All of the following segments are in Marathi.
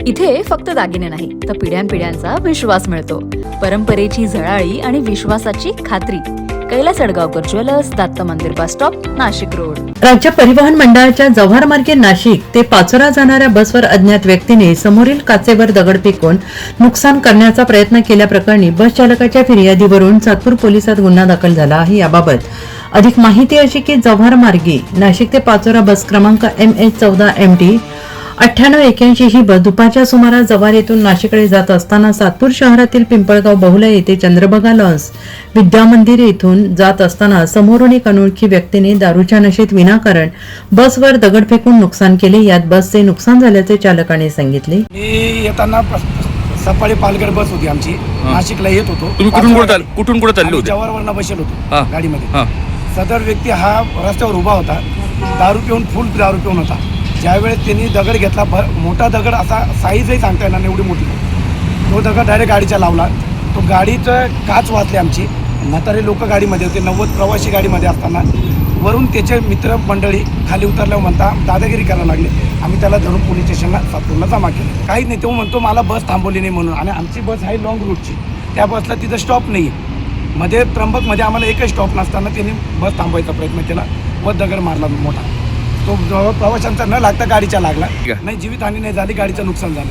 इथे फक्त दागिने नाही तर पिढ्यानपिढ्यांचा विश्वास मिळतो. परंपरेची झळाळी आणि विश्वासाची खात्री. कैलास अडगावकर ज्वेलर्स, दत्त मंदिर बस स्टॉप, नाशिक रोड. राज्य परिवहन मंडळाच्या जव्हार मार्गे नाशिक ते पाचोरा जाणाऱ्या बसवर अज्ञात व्यक्तीने समोरील काचेवर दगड फेकून नुकसान करण्याचा प्रयत्न केल्याप्रकरणी बस चालकाच्या फिर्यादीवरून सातपूर पोलिसात गुन्हा दाखल झाला आहे. याबाबत अधिक माहिती अशी की जव्हार मार्गे नाशिक ते पाचोरा बस क्रमांक MH14MT 9881 ही बस दुपारच्या सुमारास जव्हार येथून नाशिककडे जात असताना सातपूर शहरातील पिंपळगाव बहुला येथे चंद्रभागा लॉन्स विद्यामंदिर येथून जात असताना समोरून एक अनोळखी व्यक्तीने दारूच्या नशेत विनाकारण बसवर दगड फेकून नुकसान केले. यात बसचे नुकसान झाल्याचे चालकाने सांगितले. मी येताना सफाळी पालघर बस होती आमची, नाशिकला येत होतो. तुम्ही कुठून कुठे चालले होते? जव्हारवरनं बसलो होतो गाडीमध्ये. सदर व्यक्ती हा रस्त्यावर उभा होता, दारू पिऊन, फुल दारू पिऊन होता. ज्यावेळेस त्यांनी दगड घेतला, मोठा दगड, असा साईजही सांगता येणार नाही एवढी मोठी, तो दगड डायरेक्ट गाडीच्या लावला. तो गाडीचं काच वाचले आमची. म्हातारे लोक गाडीमध्ये होते, 90 प्रवासी गाडीमध्ये असताना वरून त्याचे मित्र मंडळी खाली उतरल्यावर म्हणता दादागिरी करायला लागले. आम्ही त्याला धरून पोलीस स्टेशनला सातपूरला जमा केलं. काहीच नाही, तो म्हणतो मला बस थांबवली नाही म्हणून. आणि आमची बस आहे लॉंग रूटची, त्या बसला तिथं स्टॉप नाही आहे. मध्ये त्र्यंबकमध्ये आम्हाला एकही स्टॉप नसताना त्यांनी बस थांबवायचा प्रयत्न केला व दगड मारला मोठा. तो प्रवाशांचा न लागता गाडीच्या लागला नाही, जीवितहानी नाही झाली, गाडीचं नुकसान झालं.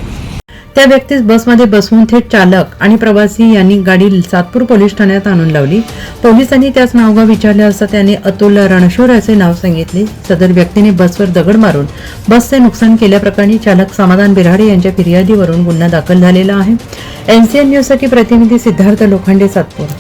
त्या व्यक्तीस बसमध्ये बसवून थेट चालक आणि प्रवासी यांनी गाडी सातपूर पोलीस ठाण्यात आणून लावली. पोलिसांनी त्याच नावगाव विचारले असता त्याने अतुल रणशोर असे नाव सांगितले. सदर व्यक्तीने बसवर दगड मारून बसचे नुकसान केल्याप्रकरणी चालक समाधान बिराडे यांच्या फिर्यादीवरून गुन्हा दाखल झालेला आहे. NCN न्यूजसाठी प्रतिनिधी सिद्धार्थ लोखंडे, सातपूर.